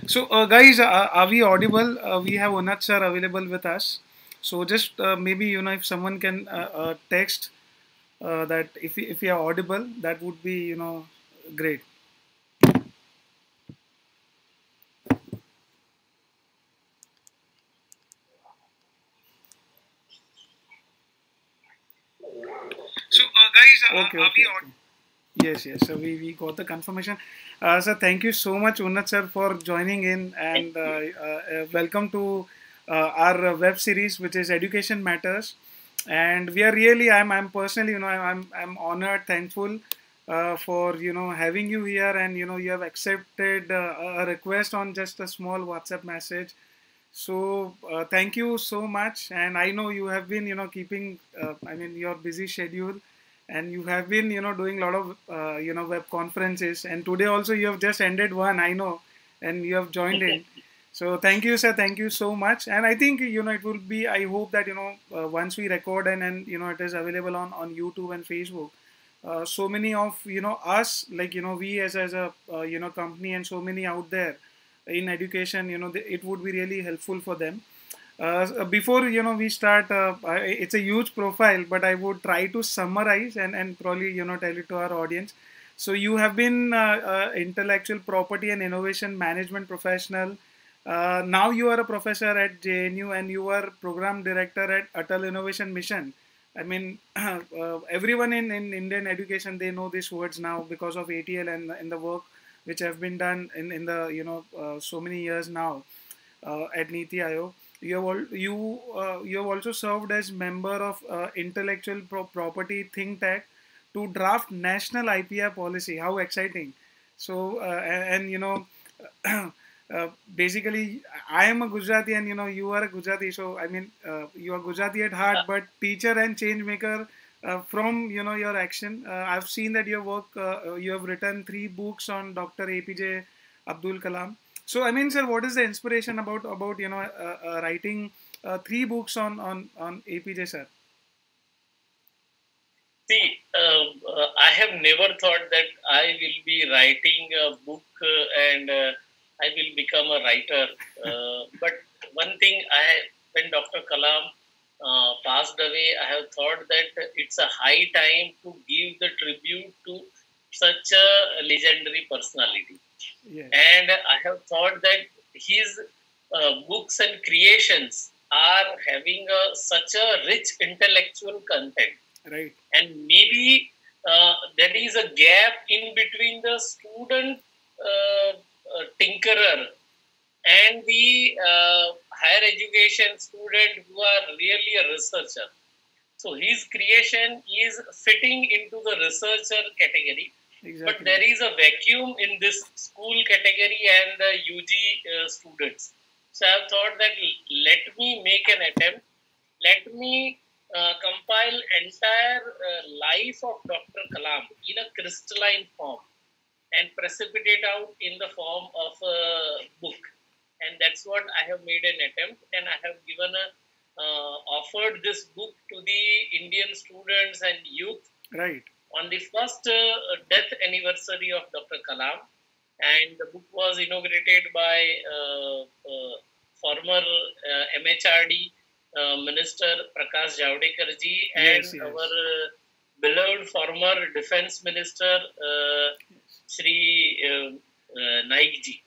So, guys, are we audible? We have Unnat sir available with us. So, just maybe if someone can text that if we are audible, that would be great. So, guys, okay, are we audible? Yes, yes. So we got the confirmation. So thank you so much, Unnat sir, for joining in and welcome to our web series, which is Education Matters. And we are really, I'm personally, I'm honored, thankful for having you here, and you have accepted a request on just a small WhatsApp message. So thank you so much, and I know you have been keeping your busy schedule, and you have been doing a lot of web conferences, and today also you have just ended one, I know, and you have joined in. So thank you, sir, thank you so much. And I think it will be, I hope that once we record and it is available on YouTube and Facebook, so many of us, like we as a company, and so many out there in education, it would be really helpful for them. Before we start, it's a huge profile, but I would try to summarize and probably tell it to our audience. So you have been intellectual property and innovation management professional. Now you are a professor at JNU, and you are program director at Atal Innovation Mission. I mean, everyone in Indian education, they know these words now because of ATL and in the work which have been done in the so many years now at Niti Aayog. You have also served as member of intellectual property think tank to draft national IPR policy. How exciting! So and basically, I am a Gujarati, and you are a Gujarati. So I mean, you are Gujarati at heart, but teacher and change maker. From your action, I've seen that your work. You have written 3 books on Dr. APJ Abdul Kalam. So I mean, sir, what is the inspiration about writing 3 books on APJ, sir? See, I have never thought that I will be writing a book and I will become a writer. But one thing, when Dr. Kalam passed away, I have thought that it's a high time to give the tribute to such a legendary personality. Yes. And I have thought that his books and creations are having such a rich intellectual content. Right. And maybe there is a gap in between the student tinkerer and the higher education student who are really a researcher. So his creation is fitting into the researcher category. Exactly. But there is a vacuum in this school category and the UG students. So I have thought that let me make an attempt. Let me compile entire life of Dr. Kalam in a crystalline form and precipitate out in the form of a book. And that's what I have made an attempt, and I have given offered this book to the Indian students and youth. Right. On the first death anniversary of Dr. Kalam, and the book was inaugurated by former MHRD Minister Prakash Javadekar ji and Yes, yes. our beloved former Defense Minister Shri Naik ji.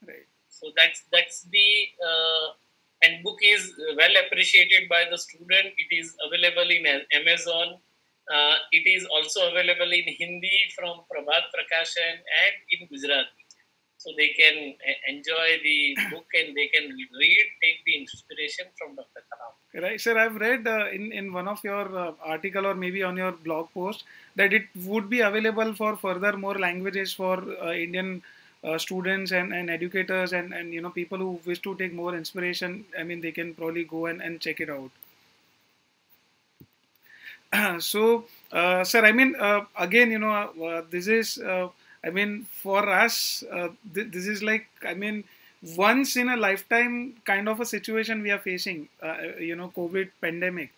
Right. So that's the and book is well appreciated by the student. It is available in Amazon. It is also available in Hindi from Prabhat Prakashan and in Gujarati. So they can enjoy the book and they can read, take the inspiration from Dr. Kalam. Right, sir. I've read in one of your article, or maybe on your blog post, that it would be available for further more languages for Indian students and educators and people who wish to take more inspiration. I mean, they can probably go and check it out. So, sir, I mean, again, this is, I mean, for us, this is like, I mean, once in a lifetime kind of a situation we are facing, COVID pandemic.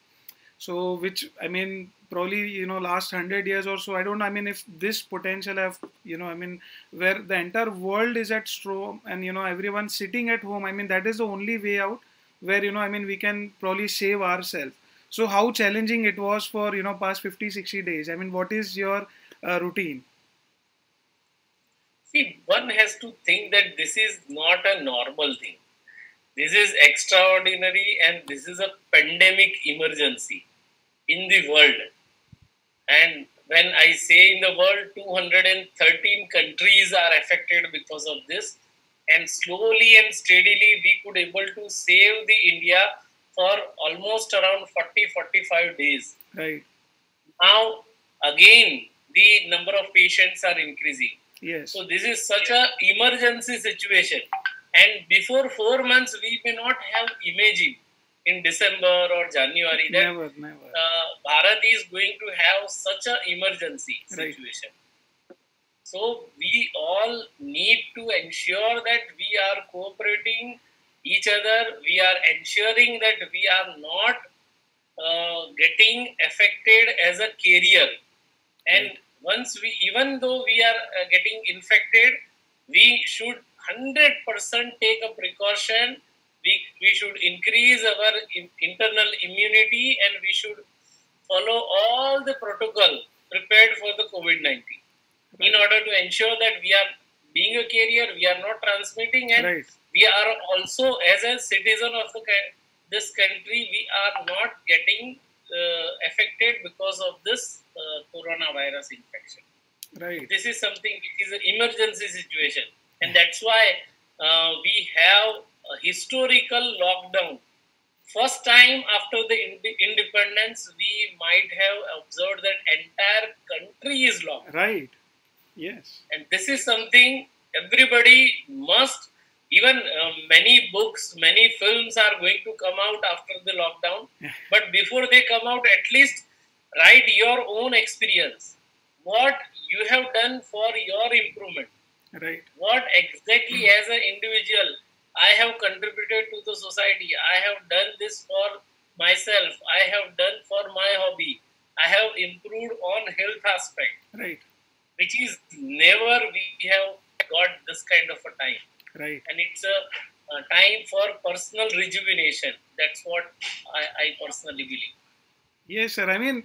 So, which, I mean, probably, last 100 years or so. I don't know. I mean, if this potential have, I mean, where the entire world is at straw and, everyone sitting at home. I mean, that is the only way out where, I mean, we can probably save ourselves. So how challenging it was for, past 50, 60 days. I mean, what is your routine? See, one has to think that this is not a normal thing. This is extraordinary and this is a pandemic emergency in the world. And when I say in the world, 213 countries are affected because of this. And slowly and steadily, we could able to save the India for almost around 40-45 days. Right. Now, again, the number of patients are increasing. Yes. So this is such a emergency situation. And before 4 months, we may not have imagine in December or January that never. Bharat is going to have such an emergency situation. Right. So we all need to ensure that we are cooperating each other. We are ensuring that we are not getting affected as a carrier. And once even though we are getting infected, we should 100% take a precaution. We should increase our internal immunity and we should follow all the protocol prepared for the COVID-19 in order to ensure that we are being a carrier, we are not transmitting, and we are also, as a citizen of this country, we are not getting affected because of this coronavirus infection. Right. This is something which is an emergency situation, and that's why we have a historical lockdown. First time after the independence, we might have observed that entire country is locked. Right. Yes. And this is something everybody must, even many books, many films are going to come out after the lockdown. But before they come out, at least write your own experience. What you have done for your improvement. Right. What exactly as an individual I have contributed to the society. I have done this for myself. I have done for my hobby. I have improved on health aspect. Right. Which is never we have got this kind of a time. Right. And it's a time for personal rejuvenation. That's what I personally believe. Yes, sir. I mean,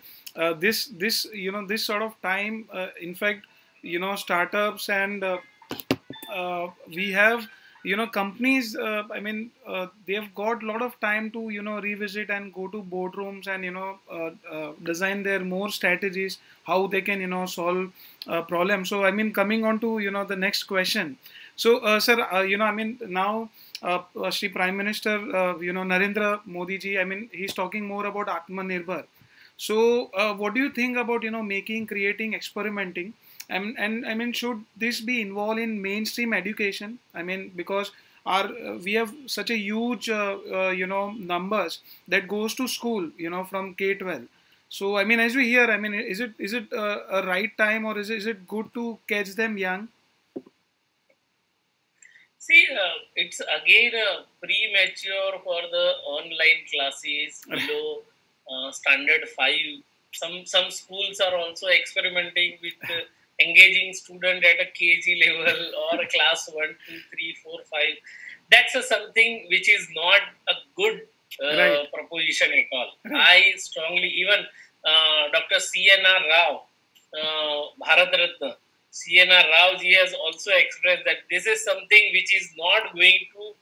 this this sort of time. In fact, startups and we have companies. I mean, they have got a lot of time to revisit and go to boardrooms and design their more strategies how they can solve problems. So I mean, coming on to the next question. So sir, I mean now. Shri Prime Minister, Narendra Modi ji, I mean, he's talking more about Atmanirbhar. So, what do you think about, making, creating, experimenting? And I mean, should this be involved in mainstream education? I mean, because we have such a huge, numbers that goes to school, from K-12. So, I mean, as we hear, I mean, is it a right time or is it good to catch them young? See, it's again premature for the online classes below standard 5. Some schools are also experimenting with engaging student at a KG level or a class 1, 2, 3, 4, 5. That's something which is not a good proposition at all. I strongly, even Dr. C.N.R. Rao, Bharat Ratna, C.N.R. Rao ji has also expressed that this is something which is not going to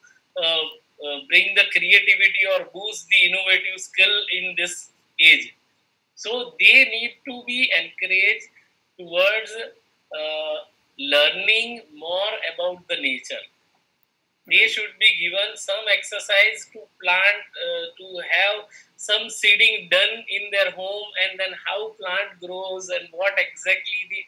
bring the creativity or boost the innovative skill in this age. So they need to be encouraged towards learning more about the nature. They should be given some exercise to plant, to have some seeding done in their home, and then how plant grows and what exactly the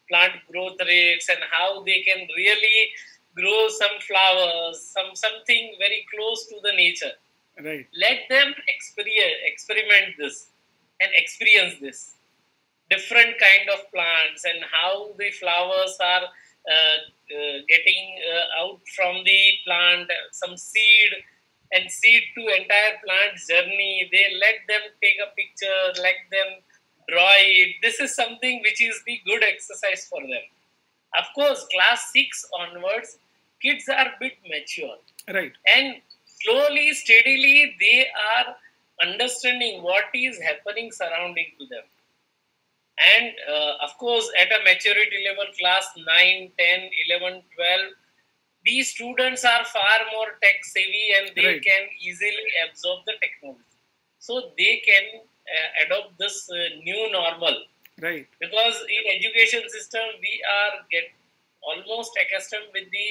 plant growth rates and how they can really grow some flowers, something very close to the nature. Right. Let them experiment this and experience this. Different kind of plants and how the flowers are getting out from the plant, some seed, and see to entire plant journey. They let them take a picture, let them draw it. This is something which is the good exercise for them. Of course, class 6 onwards, kids are a bit mature. Right. And slowly, steadily, they are understanding what is happening surrounding to them. And of course, at a maturity level, class 9, 10, 11, 12, these students are far more tech savvy and they Right. can easily absorb the technology. So they can adopt this new normal. Right. Because in education system, we are almost accustomed with the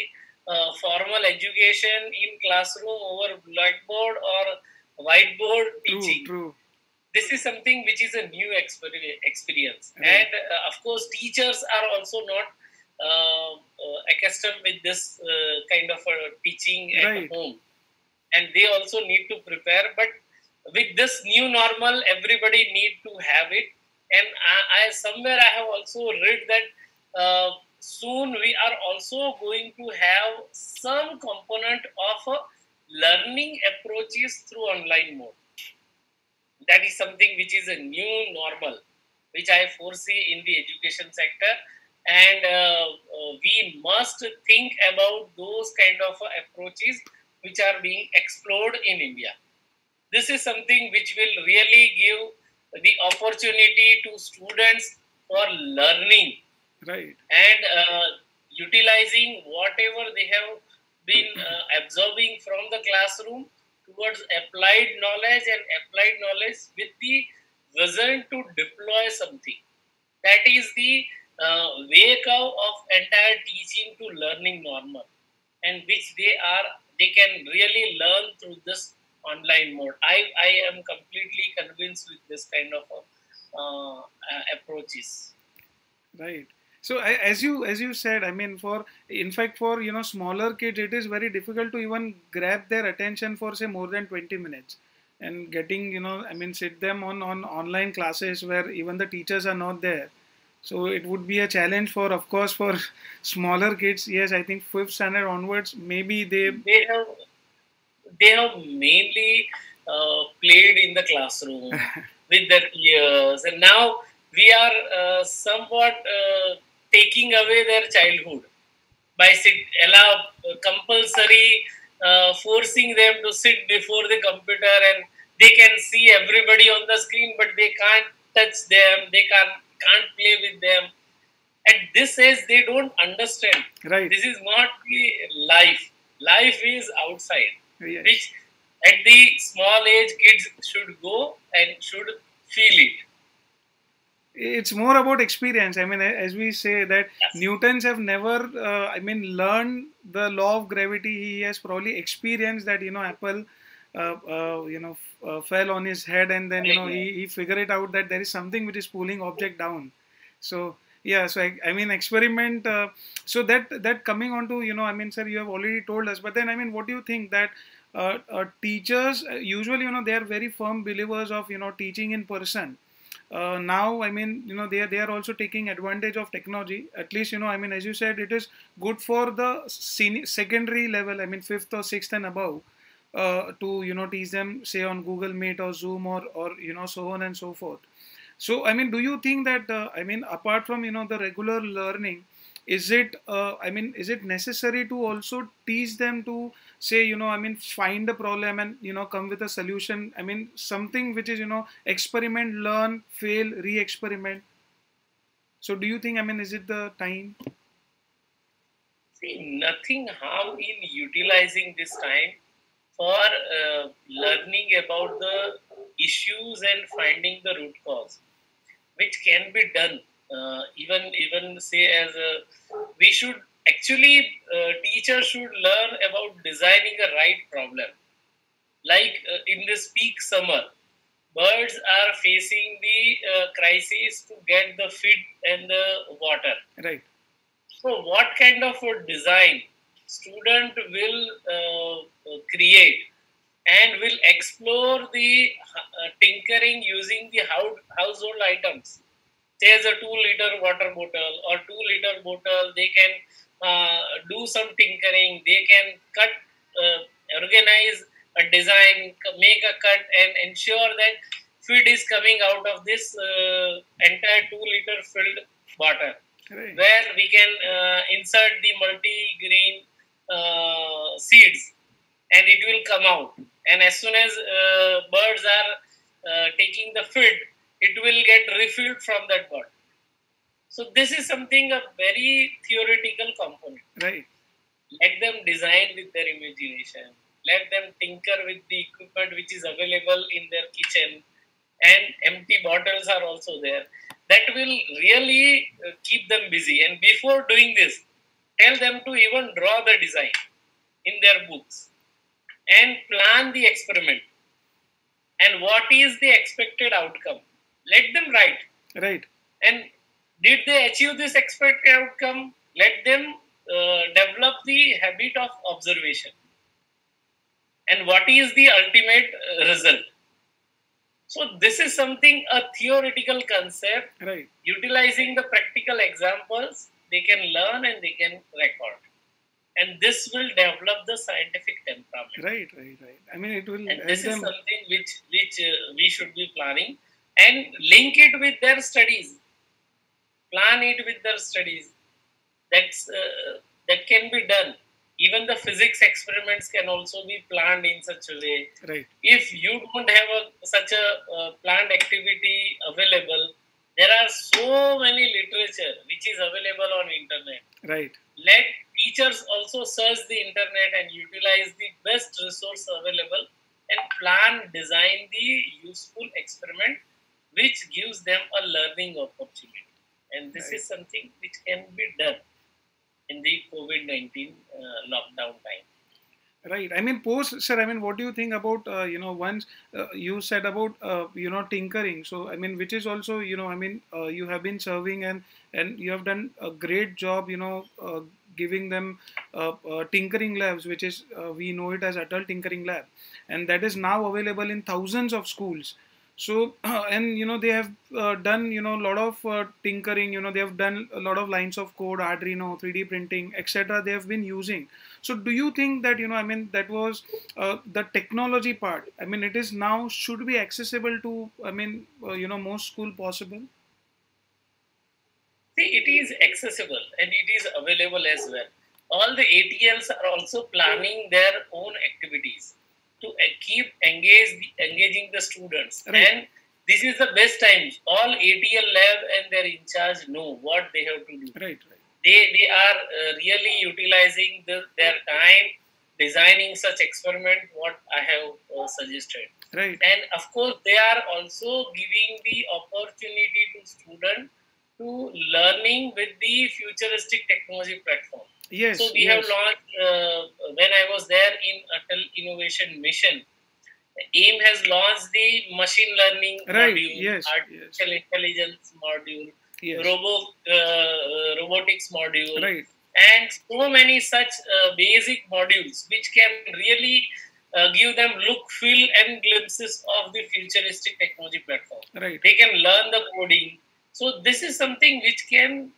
formal education in classroom over blackboard or whiteboard teaching. True. This is something which is a new experience. Right. And of course, teachers are also not accustomed with this kind of teaching at Right. home. And they also need to prepare. But with this new normal, everybody need to have it. And I somewhere I have also read that soon we are also going to have some component of learning approaches through online mode. That is something which is a new normal, which I foresee in the education sector. And we must think about those kind of approaches which are being explored in India. This is something which will really give the opportunity to students for learning. Right. And utilizing whatever they have been absorbing from the classroom towards applied knowledge, and applied knowledge with the vision to deploy something. That is the wake up of entire teaching to learning normal, and which they can really learn through this online mode. I am completely convinced with this kind of approaches. Right. So as you said, I mean, for smaller kids, it is very difficult to even grab their attention for say more than 20 minutes, and getting sit them on online classes where even the teachers are not there. So it would be a challenge for, of course, for smaller kids. Yes, I think fifth standard onwards, maybe they have mainly played in the classroom with their peers, and now we are somewhat taking away their childhood by compulsory forcing them to sit before the computer, and they can see everybody on the screen, but they can't touch them, they can't play with them. At this age, they don't understand. Right. This is not the life. Life is outside. Yes. Which at the small age, kids should go and should feel it. It's more about experience. I mean, as we say that Yes. Newtons have never, learned the law of gravity. He has probably experienced that, apple, fell on his head, and then, he figured it out that there is something which is pulling object down. So, yeah, so I mean, experiment. So that coming on to, sir, you have already told us, but then, I mean, what do you think that teachers usually, they are very firm believers of, teaching in person. Now, I mean, they are also taking advantage of technology. At least, I mean, as you said, it is good for the secondary level. I mean, fifth or sixth and above, to teach them, say, on Google Meet or Zoom or so on and so forth. So, I mean, do you think that apart from the regular learning, is it is it necessary to also teach them to say find a problem and come with a solution? I mean, something which is experiment, learn, fail, re-experiment. So do you think is it the time? See, nothing harm in utilizing this time for learning about the issues and finding the root cause, which can be done. Even say as we should actually teachers should learn about designing a right problem. Like in this peak summer, birds are facing the crisis to get the feed and the water. Right. So, what kind of a design student will create and will explore the tinkering using the household items? There's a 2-liter water bottle or 2-liter bottle. They can do some tinkering. They can organize a design, make a cut, and ensure that feed is coming out of this entire 2-liter filled bottle, where we can insert the multi-grain seeds, and it will come out. And as soon as birds are taking the feed, it will get refilled from that bottle. So this is something a very theoretical component. Right. Let them design with their imagination. Let them tinker with the equipment which is available in their kitchen, and empty bottles are also there. That will really keep them busy. And before doing this, tell them to even draw the design in their books and plan the experiment. And what is the expected outcome? Let them write. Right. And did they achieve this expected outcome? Let them develop the habit of observation. And what is the ultimate result? So this is something, a theoretical concept. Right. Utilizing the practical examples, they can learn and they can record. And this will develop the scientific temperament. Right. I mean, it will. And this is something which we should be planning, and link it with their studies. Plan it with their studies. That can be done. Even the physics experiments can also be planned in such a way. Right. If you don't have such a planned activity available, there are so many literature which is available on internet. Right. Let teachers also search the internet and utilize the best resource available and plan, design the useful experiment which gives them a learning opportunity. And this is something which can be done in the COVID-19 lockdown time. Right. I mean, sir, I mean, what do you think about, once you said about, tinkering. So, I mean, which is also, I mean, you have been serving and you have done a great job, giving them tinkering labs, which is, we know it as Adult Tinkering Lab. And that is now available in thousands of schools. So, and, they have done, a lot of tinkering, they have done a lot of lines of code, Arduino, 3D printing, etc. They have been using. So do you think that, I mean, that was the technology part? I mean, it is now should be accessible to, I mean, most school possible? See, it is accessible and it is available as well. All the ATLs are also planning their own activities to keep engaging the students. Right. And this is the best time. All ATL lab and their in charge know what they have to do. Right. They are really utilizing their time designing such experiment what I have suggested. Right. And of course, they are also giving the opportunity to students to learning with the futuristic technology platform. Yes. So we have launched, when I was there in Atal Innovation Mission, AIM has launched the machine learning module, artificial intelligence module, robotics module, and so many such basic modules which can really give them look, feel, and glimpses of the futuristic technology platform. Right. They can learn the coding. So this is something which can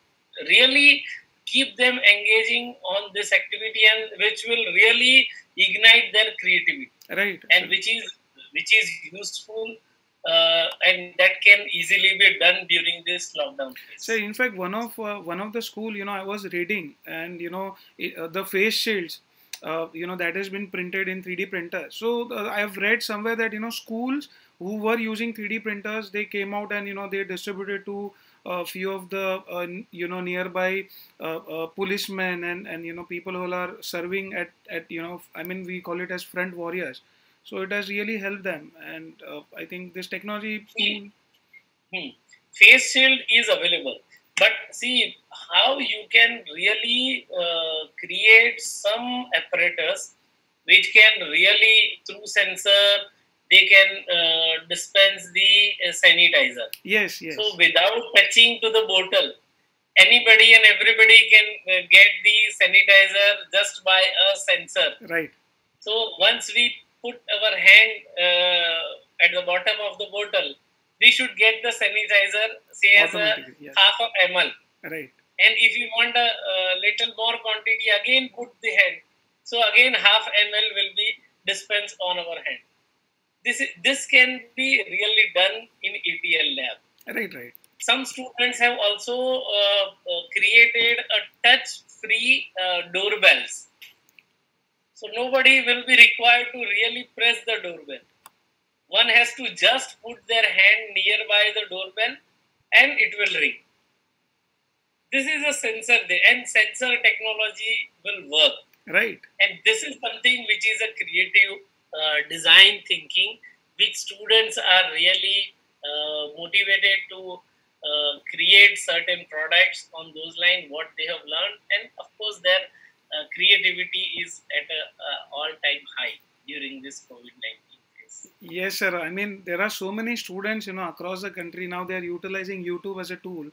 really keep them engaging on this activity and which will really ignite their creativity. Right. And which is useful and that can easily be done during this lockdown phase. So in fact, one of the school, I was reading, and the face shields, that has been printed in 3D printer. So I have read somewhere that schools who were using 3D printers, they came out and they distributed to a few of the nearby policemen and people who are serving at I mean, we call it as front warriors. So it has really helped them, and I think this technology. Face shield is available, but see how you can really create some apparatus which can really, through sensor, they can dispense the sanitizer. Yes. So without touching to the bottle, anybody and everybody can get the sanitizer just by a sensor. Right. So once we put our hand at the bottom of the bottle, we should get the sanitizer, say as a half of ml. Right. And if you want a little more quantity, again put the hand. So again half ml will be dispense on our hand. This can be really done in ETL lab. Right. Some students have also created a touch-free doorbells. So nobody will be required to really press the doorbell. One has to just put their hand nearby the doorbell and it will ring. This is a sensor there, and sensor technology will work. Right. And this is something which is a creative design thinking, which students are really motivated to create certain products on those lines, what they have learned. And of course, their creativity is at an all-time high during this COVID-19 phase. Yes, sir. I mean, there are so many students, across the country now. They are utilizing YouTube as a tool,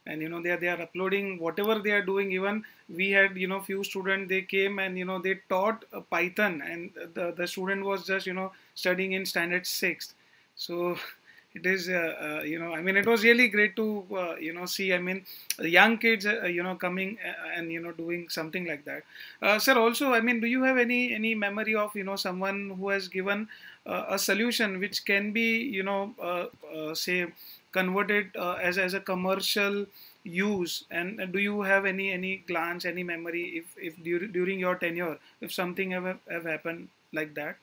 and they are uploading whatever they are doing. Even we had few students, they came and they taught Python, and the student was just studying in standard 6th. So it is I mean, it was really great to see, I mean, young kids coming and doing something like that. Sir, also, I mean, do you have any memory of someone who has given a solution which can be say converted as a commercial use, and do you have any glance, any memory, if during your tenure, if something have happened like that?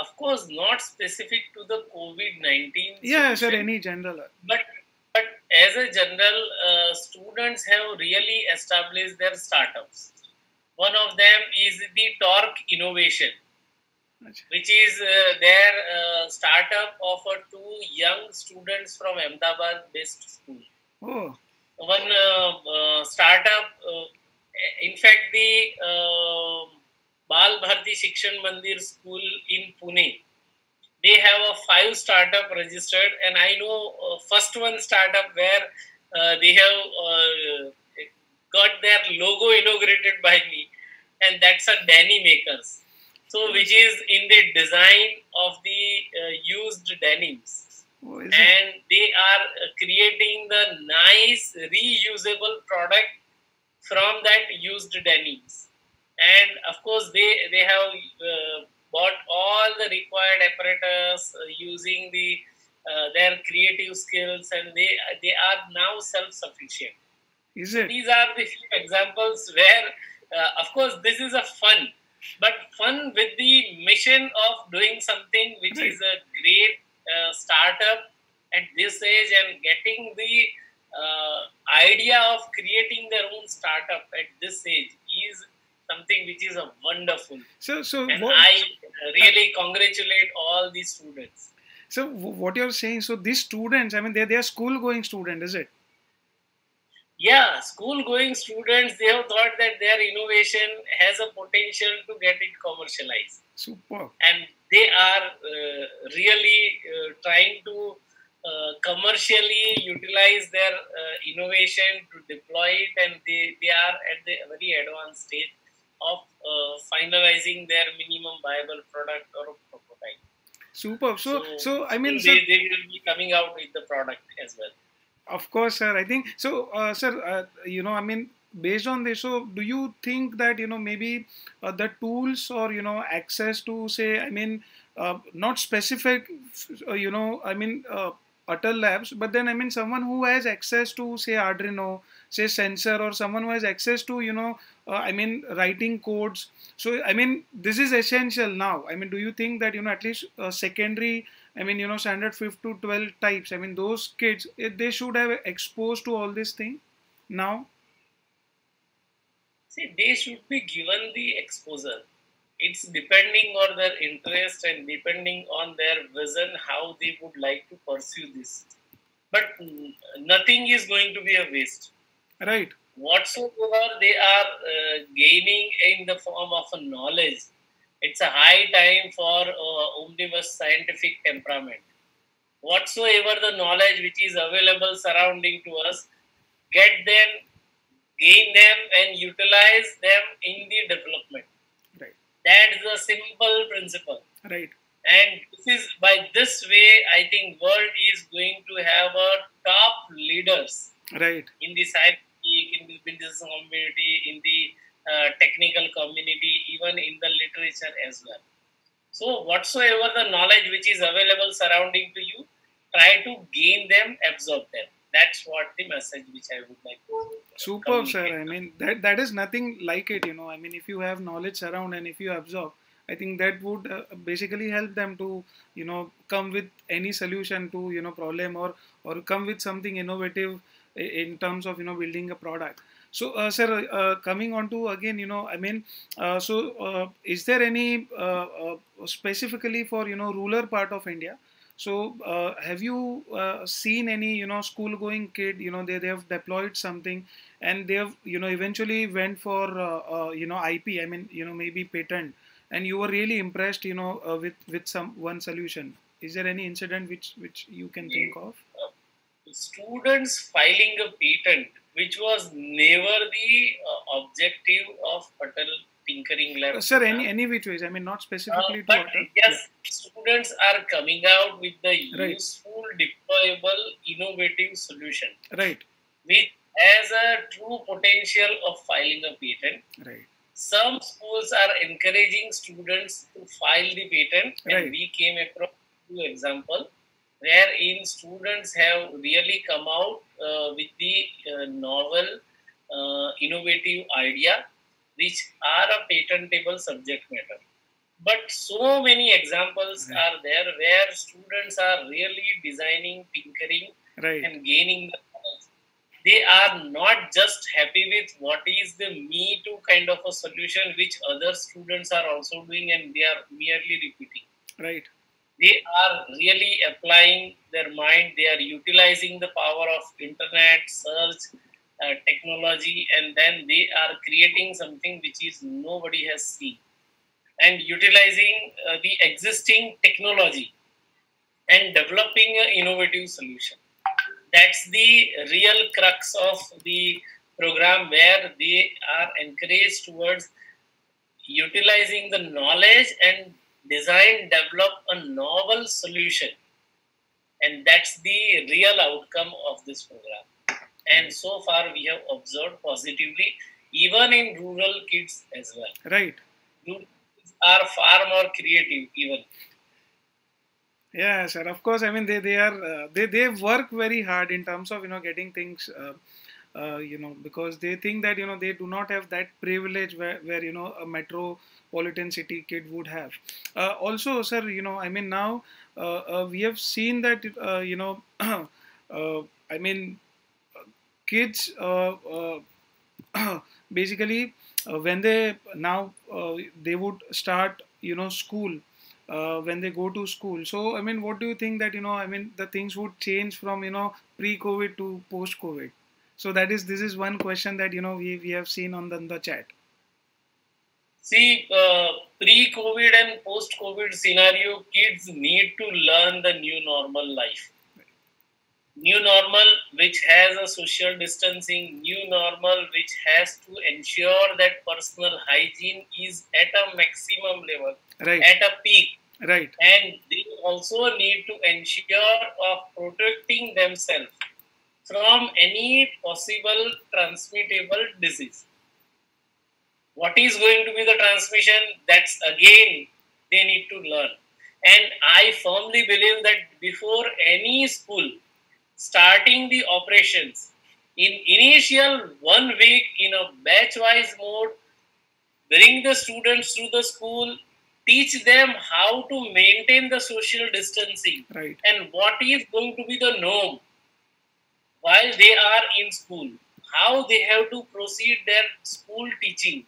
Of course, not specific to the COVID-19 Yeah, sir, solution, any general. but as a general, students have really established their startups. One of them is the Torque Innovation, which is their startup of two young students from Ahmedabad-based school. Oh. One startup, in fact, the Bal Bharti Shikshan Mandir School in Pune, they have a 5 startup registered, and I know first one startup where they have got their logo inaugurated by me, and that's a Danny Makers. So, which is in the design of the used denims. Oh, and they are creating the nice reusable product from that used denims. And of course, they have bought all the required apparatus using their creative skills, and they are now self-sufficient. Is it? These are the few examples where, of course, this is a fun, but fun with the mission of doing something which is a great startup at this age, and getting the idea of creating their own startup at this age is something which is a wonderful. And I really congratulate all these students. So what you're saying, so these students, I mean, they are school-going students, is it? Yeah, school-going students, they have thought that their innovation has a potential to get it commercialized. Super. And they are really trying to commercially utilize their innovation to deploy it, and they are at the very advanced stage of finalizing their minimum viable product or prototype. Super. So I mean, they will be coming out with the product as well. Of course, sir. I think so, sir. I mean, based on this, so do you think that maybe the tools or access to, say, I mean, not specific, I mean, Atal Labs, but then I mean someone who has access to, say, Arduino, say, sensor, or someone who has access to I mean, writing codes. So I mean, this is essential now. I mean, do you think that at least secondary, I mean, standard 5 to 12 types, I mean, those kids, they should have exposed to all this thing now? See, they should be given the exposure. It's depending on their interest and depending on their vision, how they would like to pursue this. But nothing is going to be a waste. Right. Whatsoever they are gaining in the form of a knowledge, it's a high time for omnibus scientific temperament. Whatsoever the knowledge which is available surrounding to us, get them, gain them, and utilize them in the development. Right. That is a simple principle. Right. And this is, by this way, I think world is going to have a top leaders. Right. In the scientific, in the business community, in the technical community, even in the literature as well. So whatsoever the knowledge which is available surrounding to you, try to gain them, absorb them. That's what the message which I would like to Superb, sir. I mean, that is nothing like it, you know. I mean, if you have knowledge around and if you absorb, I think that would basically help them to, you know, come with any solution to, you know, problem, or come with something innovative in terms of, you know, building a product. So, sir, coming on to again, you know, I mean, is there any specifically for, you know, rural part of India? So, have you seen any, you know, school-going kid, you know, they have deployed something, and they have, you know, eventually went for, you know, IP, I mean, you know, maybe patent, and you were really impressed, you know, with some one solution. Is there any incident which you can think of? Students filing a patent, which was never the objective of Patel Tinkering Lab Sir, program. any which ways, I mean, not specifically to But Atal. yes, Yeah. students are coming out with the Right. useful, deployable, innovative solution, Right. which has a true potential of filing a patent. Right. Some schools are encouraging students to file the patent, and Right. we came across two examples wherein students have really come out with the novel, innovative idea, which are a patentable subject matter. But so many examples Right. are there where students are really designing, tinkering, Right. and gaining the knowledge. They are not just happy with what is the me too kind of a solution which other students are also doing and they are merely repeating. Right. They are really applying their mind. They are utilizing the power of internet, search, technology, and then they are creating something which is nobody has seen, and utilizing the existing technology and developing an innovative solution. That's the real crux of the program, where they are encouraged towards utilizing the knowledge and develop a novel solution. And that's the real outcome of this program. And so far, we have observed positively, even in rural kids as well. Right. Rural kids are far more creative, even. Yeah, sir. Of course, I mean they are they work very hard in terms of, you know, getting things, you know, because they think that, you know, they do not have that privilege where, you know, a metropolitan city kid would have. Also, sir, you know, I mean now we have seen that, you know, I mean kids basically when they now they would start, you know, school, when they go to school. So I mean, what do you think that, you know, I mean the things would change from, you know, pre-COVID to post-COVID? So that is, this is one question that, you know, we have seen on the chat. See, pre-COVID and post-COVID scenario, kids need to learn the new normal life. New normal which has a social distancing, new normal which has to ensure that personal hygiene is at a maximum level, Right. at a peak. Right. And they also need to ensure of protecting themselves from any possible transmittable disease. What is going to be the transmission? That's again they need to learn. And I firmly believe that before any school starting the operations, in initial 1 week in a batch-wise mode, bring the students to the school, teach them how to maintain the social distancing, Right. and what is going to be the norm while they are in school, how they have to proceed their school teaching,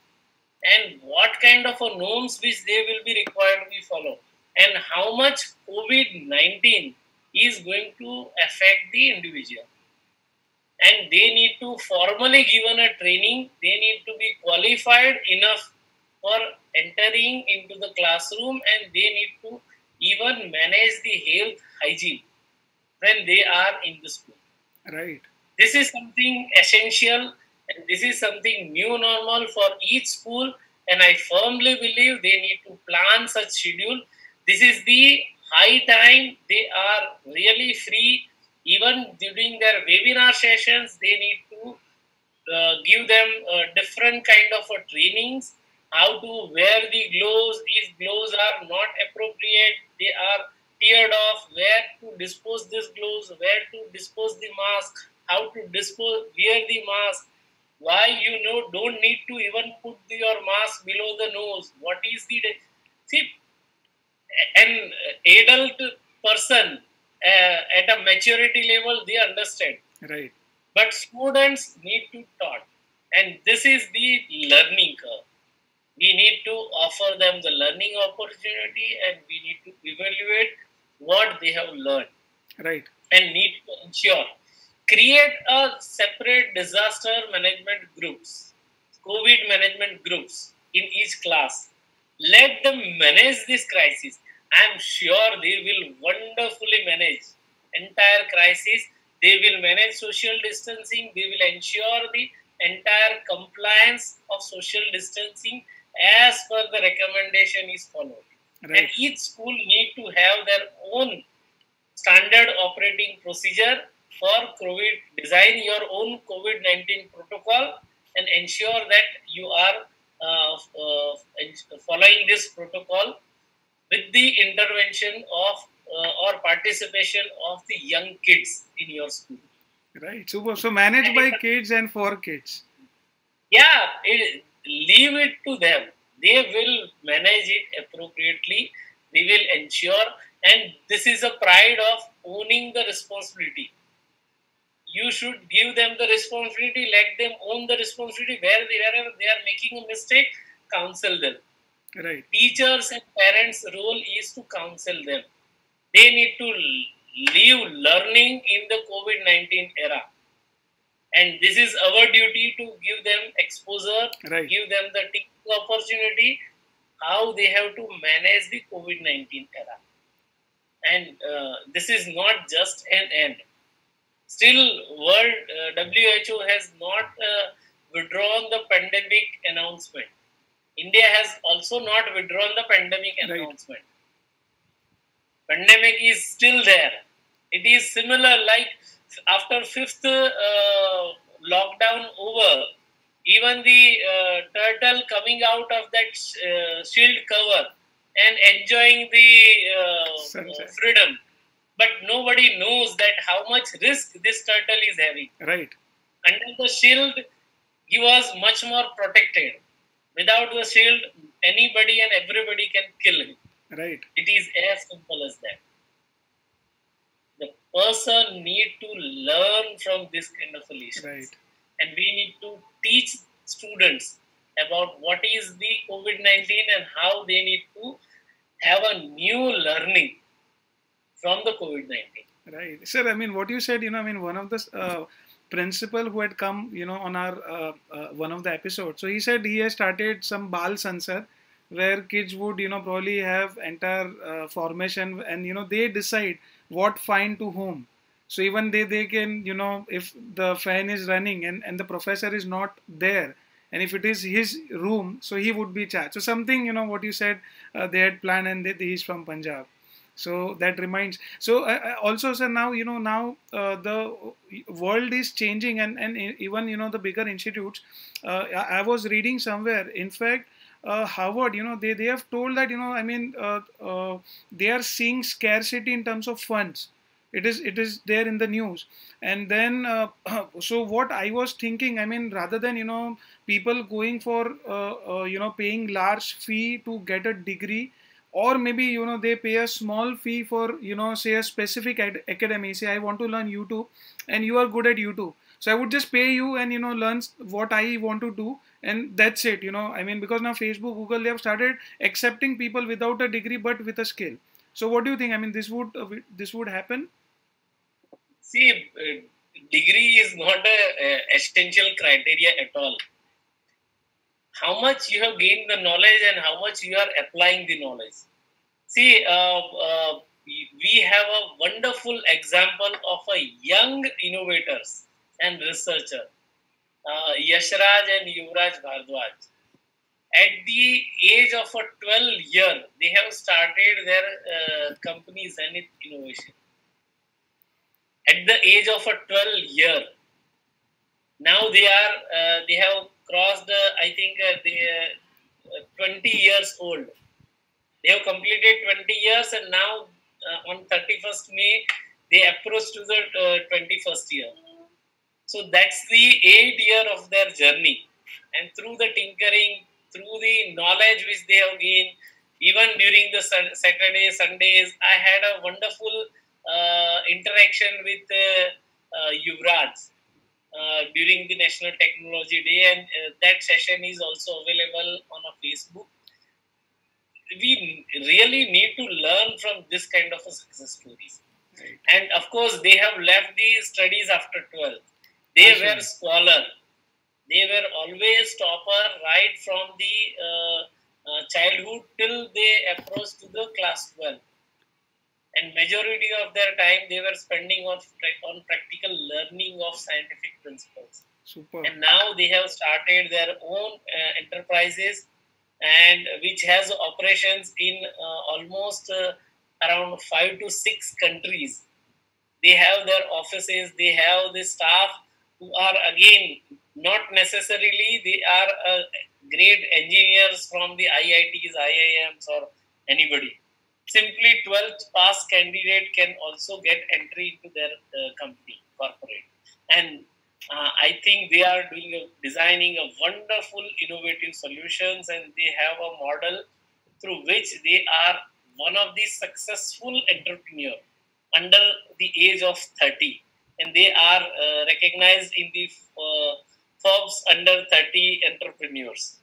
and what kind of a norms which they will be required to be follow, and how much COVID-19 is going to affect the individual. And they need to formally given a training, they need to be qualified enough for entering into the classroom, and they need to even manage the health hygiene when they are in the school. Right. This is something essential, and this is something new normal for each school, and I firmly believe they need to plan such schedule. This is the high time they are really free. Even during their webinar sessions, they need to give them different kind of trainings how to wear the gloves. If gloves are not appropriate, they are teared off. Where to dispose these gloves, where to dispose the mask, how to wear the mask. Why don't need to even put your mask below the nose. What is the see an adult person at a maturity level, they understand. Right. But students need to taught, and this is the learning curve. We need to offer them the learning opportunity, and we need to evaluate what they have learned. Right. And need to ensure create a separate disaster management groups, COVID management groups in each class. Let them manage this crisis. I am sure they will wonderfully manage entire crisis. They will manage social distancing. They will ensure the entire compliance of social distancing as per the recommendation is followed. Right. And each school need to have their own standard operating procedure for COVID. Design your own COVID-19 protocol and ensure that you are following this protocol with the intervention of or participation of the young kids in your school. Right. So managed by kids and for kids. Yeah, leave it to them. They will manage it appropriately. They will ensure, and this is a pride of owning the responsibility. You should give them the responsibility. Let them own the responsibility. Wherever they are making a mistake, counsel them. Right. Teachers and parents' role is to counsel them. They need to live learning in the COVID-19 era. And this is our duty to give them exposure, right. give them the teaching opportunity, how they have to manage the COVID-19 era. And this is not just an end. Still, WHO has not withdrawn the pandemic announcement. India has also not withdrawn the pandemic announcement. Pandemic is still there. It is similar like after 5th lockdown over, even the turtle coming out of that shield cover and enjoying the freedom. But nobody knows that how much risk this turtle is having. Right. Under the shield, he was much more protected. Without the shield, anybody and everybody can kill him. Right. It is as simple as that. The person need to learn from this kind of solutions. Right. And we need to teach students about what is the COVID-19 and how they need to have a new learning from the COVID-19. Right. Sir, I mean, what you said, one of the principal who had come, on our one of the episodes. So he said he has started some Bal Sansad where kids would, probably have entire formation and, they decide what fine to whom. So even they can, if the fan is running and the professor is not there, and if it is his room, so he would be charged. So something, what you said, they had planned, and he's from Punjab. So that reminds. So also, sir, now the world is changing, and even the bigger institutes. I was reading somewhere. In fact, Harvard, they have told that they are seeing scarcity in terms of funds. It is there in the news. And then so what I was thinking, rather than people going for paying large fee to get a degree, or maybe they pay a small fee for say a specific academy. Say I want to learn YouTube, and you are good at YouTube, so I would just pay you and learn what I want to do, and that's it. Because now Facebook, Google, they have started accepting people without a degree but with a skill. So what do you think? This would happen? See, degree is not a essential criteria at all. How much you have gained the knowledge and how much you are applying the knowledge. See, we have a wonderful example of a young innovators and researcher, Yashraj and Yuvraj Bhardwaj. At the age of a 12 year, they have started their company Zenith Innovation. At the age of a 12 year, now they have crossed, 20 years old. They have completed 20 years, and now on 31st May, they approach to the 21st year. So that's the 8 year of their journey. And through the tinkering, through the knowledge which they have gained, even during the Saturdays, Sundays, I had a wonderful interaction with Yuvraj during the National Technology Day, and that session is also available on a Facebook. We really need to learn from this kind of a success stories. Right. And of course, they have left the studies after 12th. They were scholar. They were always topper right from the childhood till they approached to the class 12. And majority of their time they were spending on practical learning of scientific principles. Super. And now they have started their own enterprises, and which has operations in almost around 5 to 6 countries. They have their offices, they have the staff who are again not necessarily they are great engineers from the IITs, IIMs or anybody. Simply 12th pass candidate can also get entry into their company, corporate. And I think they are designing a wonderful innovative solutions, and they have a model through which they are one of the successful entrepreneur under the age of 30, and they are recognized in the Forbes under 30 entrepreneurs.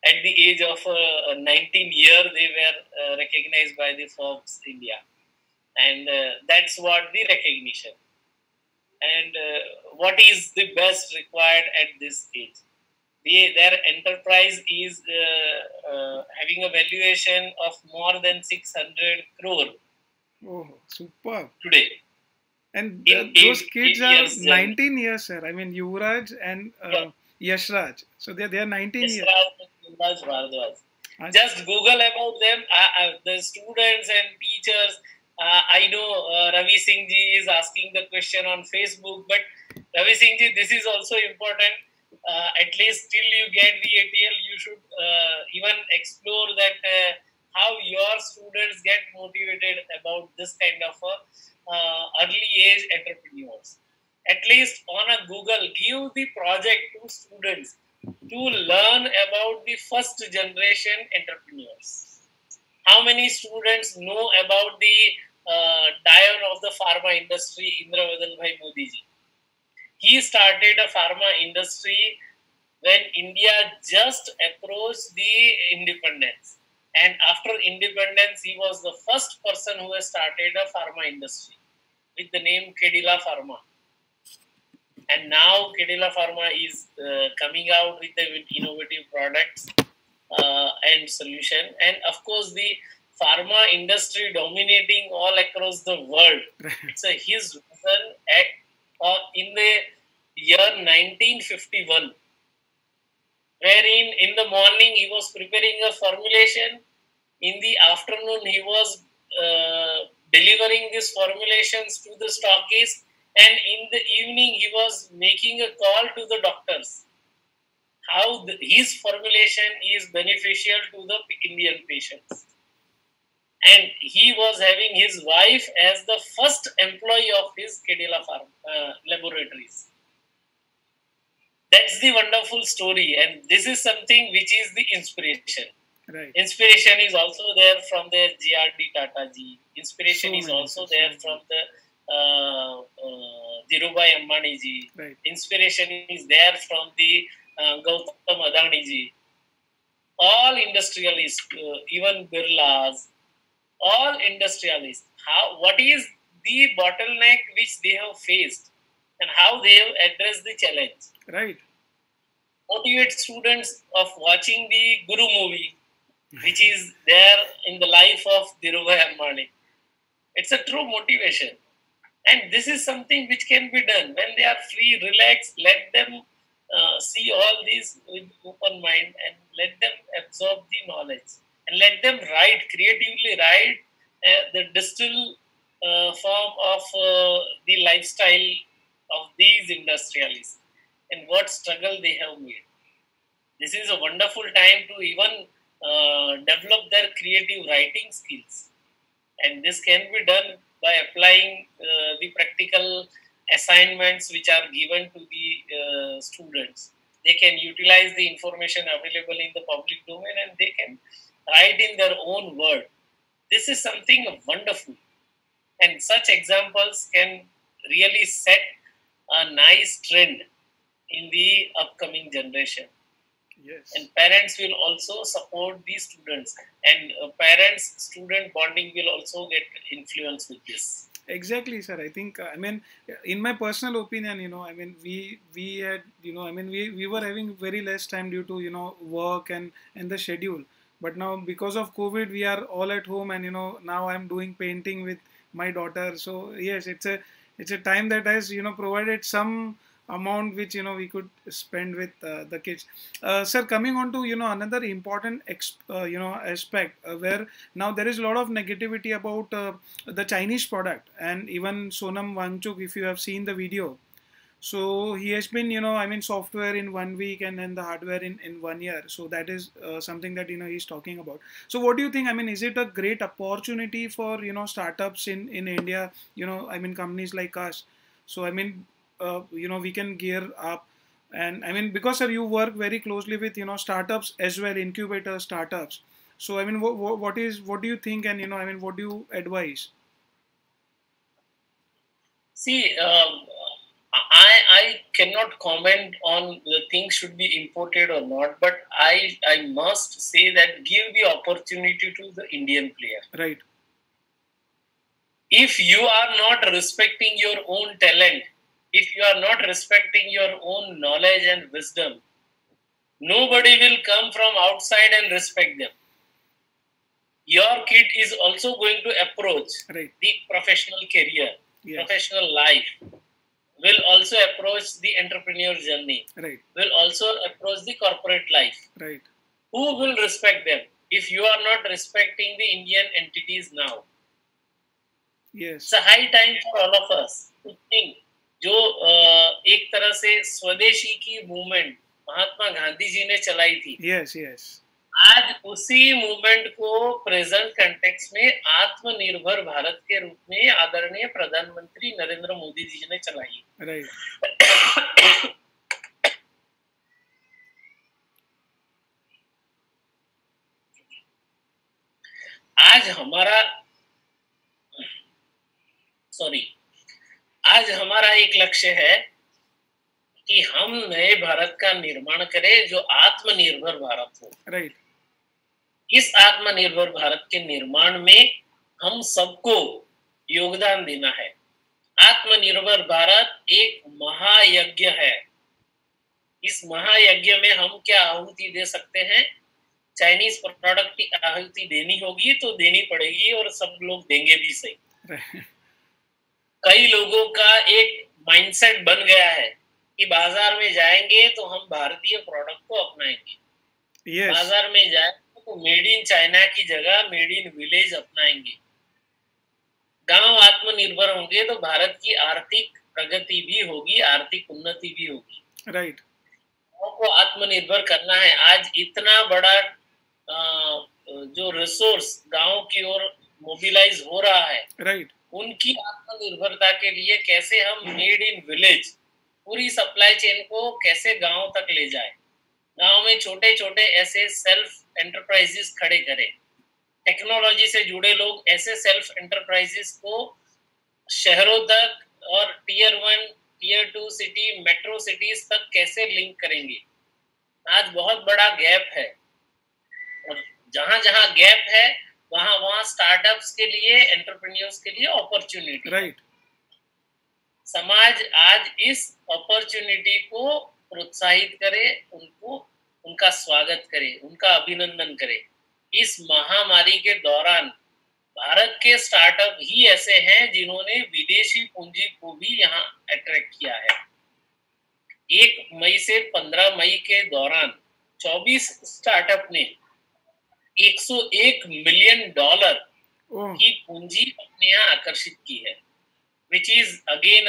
At the age of 19 year, they were recognized by the Forbes India, and that's what the recognition. And what is the best required at this age? Their enterprise is having a valuation of more than 600 crore. Oh, super. Today. And those kids are 19 years, sir. I mean, Yuvraj and Yashraj. So they are 19 years. Just Google about them. The students and teachers. I know Ravi Singh ji is asking the question on Facebook, but Ravi Singh ji, this is also important. At least till you get the ATL, you should even explore that how your students get motivated about this kind of early age entrepreneurs. At least on a Google, give the project to students to learn about the first generation entrepreneurs. How many students know about the Dion of the pharma industry, Indravadan Bhai Modi ji? He started a pharma industry when India just approached the independence. And after independence, he was the first person who has started a pharma industry with the name Kedila Pharma. And now Kedila Pharma is coming out with the innovative products and solution. And of course, the pharma industry dominating all across the world. It's his vision in the year 1951, wherein in the morning he was preparing a formulation, in the afternoon he was delivering these formulations to the stockists, and in the evening he was making a call to the doctors how his formulation is beneficial to the Indian patients. And he was having his wife as the first employee of his Kedila Farm laboratories. That's the wonderful story, and this is something which is the inspiration. Right. Inspiration is also there from the G.R.D. Tata ji. Inspiration is also there from the Dhirubhai Ambani ji. Right. Inspiration is there from the Gautam Adani ji. All industrialists, even Birlas, all industrialists. What is the bottleneck which they have faced, and how they have addressed the challenge? Right. Motivate students of watching the Guru movie, which is there in the life of Dhirubhai Ambani. It's a true motivation. And this is something which can be done. When they are free, relaxed, let them see all these with open mind and let them absorb the knowledge. And let them write, creatively write the distill form of the lifestyle of these industrialists and what struggle they have made. This is a wonderful time to even develop their creative writing skills. And this can be done by applying the practical assignments which are given to the students. They can utilize the information available in the public domain and they can write in their own word. This is something wonderful. And such examples can really set a nice trend in the upcoming generation. Yes. And parents will also support these students, and parents-student bonding will also get influence with this. Exactly, sir. I think, I mean, in my personal opinion, I mean, we had, I mean, we were having very less time due to, work and the schedule. But now because of COVID, we are all at home, and now I'm doing painting with my daughter. So yes, it's a time that has provided some amount which we could spend with the kids. Sir, coming on to another important aspect where now there is a lot of negativity about the Chinese product, and even Sonam Wangchuk, if you have seen the video, so he has been I mean, software in 1 week and then the hardware in 1 year. So that is something that he's talking about. So what do you think? I mean, is it a great opportunity for startups in India, I mean, companies like us? So I mean, we can gear up. And I mean, because sir, you work very closely with startups as well, incubator startups. So I mean, what do you think, and I mean, what do you advise? See, I cannot comment on the things should be imported or not, but I must say that give the opportunity to the Indian player. Right. If you are not respecting your own talent, if you are not respecting your own knowledge and wisdom, nobody will come from outside and respect them. Your kid is also going to approach right. the professional career, yes. professional life, will also approach the entrepreneur journey, right. will also approach the corporate life. Right. Who will respect them if you are not respecting the Indian entities now? Yes. It's a high time for all of us to think. जो एक तरह से स्वदेशी की movement Mahatma Gandhi ji ने चलाई थी, yes, yes. आज उसी मूवमेंट को प्रेजेंट कंटेक्स्ट में आत्मनिर्भर भारत के रूप में आदरणीय प्रधानमंत्री नरेंद्र मोदी जी ने चलाई. right. आज हमारा एक लक्ष्य है कि हम नए भारत का निर्माण करें जो आत्मनिर्भर भारत हो. राइट. इस आत्मनिर्भर भारत के निर्माण में हम सबको योगदान देना है. आत्मनिर्भर भारत एक महायज्ञ है. इस महायज्ञ में हम क्या आहुति दे सकते हैं? चाइनीज प्रोडक्ट की आहुति देनी होगी तो देनी पड़ेगी, और सब लोग देंगे भी सही. कई लोगों का एक माइंडसेट बन गया है कि बाजार में जाएंगे तो हम भारतीय प्रोडक्ट को अपनाएंगे. yes. बाजार में जाएंगे तो मेड इन चाइना की जगह मेड इन विलेज अपनाएंगे. गांव आत्मनिर्भर होंगे तो भारत की आर्थिक प्रगति भी होगी, आर्थिक उन्नति भी होगी. राइट. को आत्मनिर्भर करना है. आज इतना बड़ा जो रिसोर्स गांव की ओर मोबिलाइज हो रहा है, राइट. उनकी आत्मनिर्भरता के लिए कैसे हम मेड इन विलेज पूरी सप्लाई चेन को कैसे गांव तक ले जाए, गांव में छोटे छोटे ऐसे सेल्फ एंटरप्राइजेस खड़े करें. टेक्नोलॉजी से जुड़े लोग ऐसे सेल्फ एंटरप्राइजेस को शहरों तक और tier 1 tier 2 city metro cities तक कैसे लिंक करेंगे. आज बहुत बड़ा गैप है, और जहां जहां गैप है वहां वहां स्टार्टअप्स के लिए, एंटरप्रेन्योर्स के लिए अपॉर्चुनिटी. राइट. समाज आज इस अपॉर्चुनिटी को प्रोत्साहित करे, उनको उनका स्वागत करे, उनका अभिनंदन करे. इस महामारी के दौरान भारत के स्टार्टअप ही ऐसे हैं जिन्होंने विदेशी पूंजी को भी यहाँ अट्रैक्ट किया है. 1 मई से 15 मई के दौरान 24 स्टार्टअप ने $101 मिलियन की पूंजी अपने यहाँ आकर्षित की है, which is again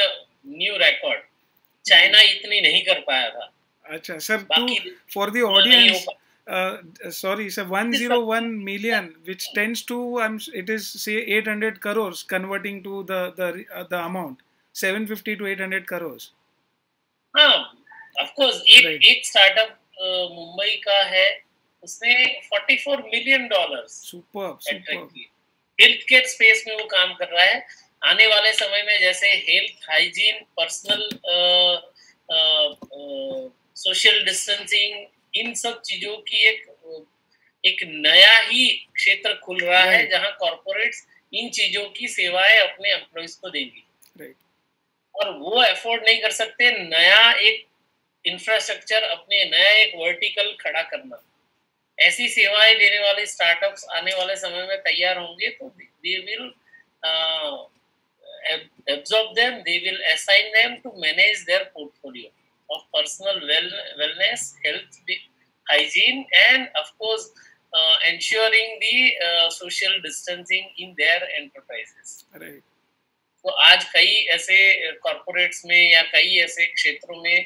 new record. China इतनी नहीं कर पाया था. अच्छा sir, to for the audience, sorry sir, 101 million, which tends to it is say 800 crores, converting to the amount 750 to 800 crores. हाँ, of course एक स्टार्टअप मुंबई का है, उसने $44 million हेल्थ केयर स्पेस में वो काम कर रहा है। आने वाले समय में जैसे health hygiene, personal social distancing, इन सब चीजों की एक नया ही क्षेत्र खुल रहा है, जहां कॉर्पोरेट्स इन चीजों की सेवाएं अपने एम्प्लॉइज को देंगी। और वो अफोर्ड नहीं कर सकते नया एक इंफ्रास्ट्रक्चर, अपने नया एक वर्टिकल खड़ा करना। ऐसी सेवाएं देने वाले स्टार्टअप्स आने वाले समय में तैयार होंगे तो they will absorb them, they will assign them to manage their portfolio of personal wellness, health, hygiene, and of course ensuring the social distancing in their enterprises. Right. तो आज कई ऐसे कॉर्पोरेट्स में या कई ऐसे क्षेत्रों में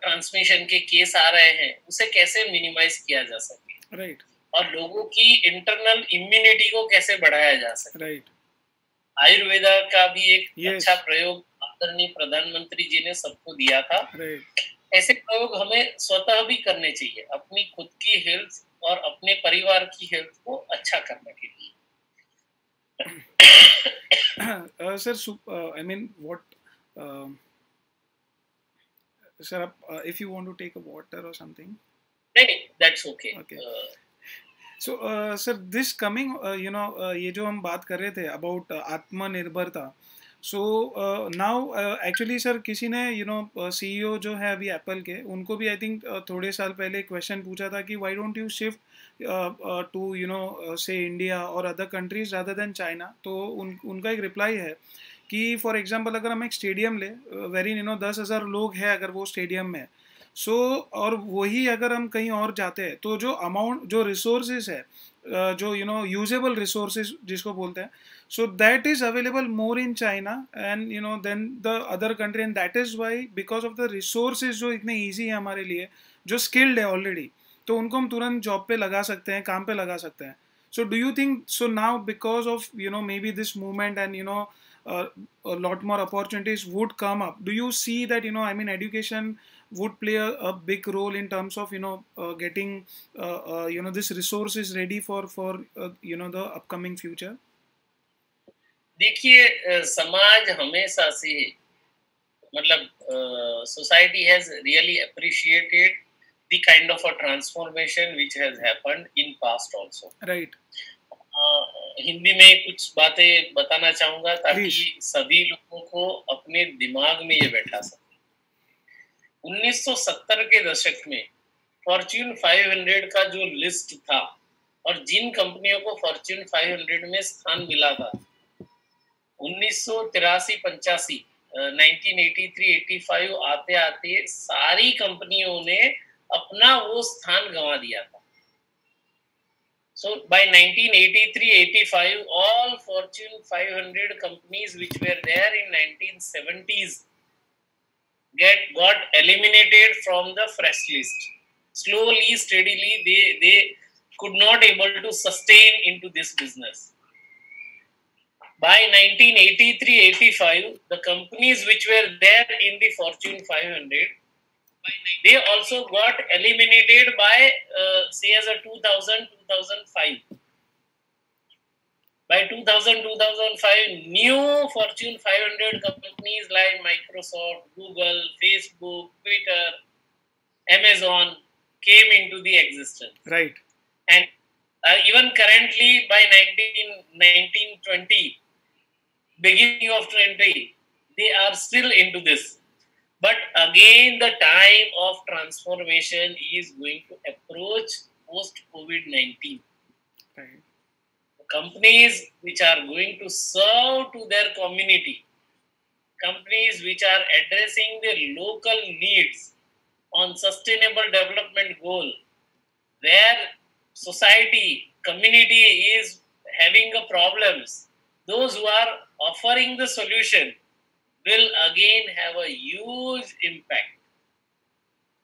ट्रांसमिशन के केस आ रहे हैं, उसे कैसे मिनिमाइज किया जा सके, राइट, और लोगों की इंटरनल इम्यूनिटी को कैसे बढ़ाया जा सके। राइट, आयुर्वेदा का भी एक अच्छा प्रयोग आदरणीय प्रधानमंत्री जी ने सबको दिया था। राइट, ऐसे प्रयोग हमें स्वतः भी करने चाहिए अपनी खुद की हेल्थ और अपने परिवार की हेल्थ को अच्छा करने के लिए। Sir, I mean, what, sir, if you want to take a water or something. No, that's okay. Okay. So, sir, this coming, ये जो हम बात कर रहे थे about आत्मनिर्भरता. So now actually sir, किसी ने CEO जो है अभी एप्पल के, उनको भी I think थोड़े साल पहले क्वेश्चन पूछा था कि why don't you shift to say India or other countries rather than China. तो उनका एक रिप्लाई है कि फॉर एग्जांपल अगर हम एक स्टेडियम ले, वेरी 10,000 लोग हैं अगर वो स्टेडियम में, सो और वही अगर हम कहीं और जाते हैं तो जो अमाउंट, जो रिसोर्सेज है, जो यूजेबल रिसोर्सेज जिसको बोलते हैं, so that is available more in China and then the other country, and that is why because of the resources जो इतने ईजी है हमारे लिए, जो स्किल्ड है ऑलरेडी, तो उनको हम तुरंत जॉब पे लगा सकते हैं, काम पे लगा सकते हैं. So do you think so now because of may be this movement and a lot more opportunities would come up, do you see that I mean education would play a big role in terms of getting this resources ready for the upcoming future? देखिए समाज हमेशा से मतलब society has really appreciated the kind of a transformation which has happened in past also. Right. Hindi में कुछ बातें बताना चाहूंगा ताकि सभी लोगों को अपने दिमाग में ये बैठा सके। 1970 के दशक में फॉर्च्यून 500 का जो लिस्ट था और जिन कंपनियों को फॉर्च्यून 500 में स्थान मिला था, 1983-85 1983-85 आते आते सारी कंपनियों ने अपना वो स्थान गंवा दिया था। So by 1983-85, all Fortune 500 companies which were there in 1970s got eliminated from the fresh list. Slowly, steadily, they could not able to sustain into this business. By 1983-85, the companies which were there in the Fortune 500, they also got eliminated by say as a 2000-2005. By 2000-2005, new Fortune 500 companies like Microsoft, Google, Facebook, Twitter, Amazon came into the existence. Right. And even currently by 1920, beginning of 20, they are still into this. But again, the time of transformation is going to approach post-COVID-19. Right. Companies which are going to serve to their community, companies which are addressing their local needs on sustainable development goal, where society, community is having a problems, those who are offering the solution will again have a huge impact.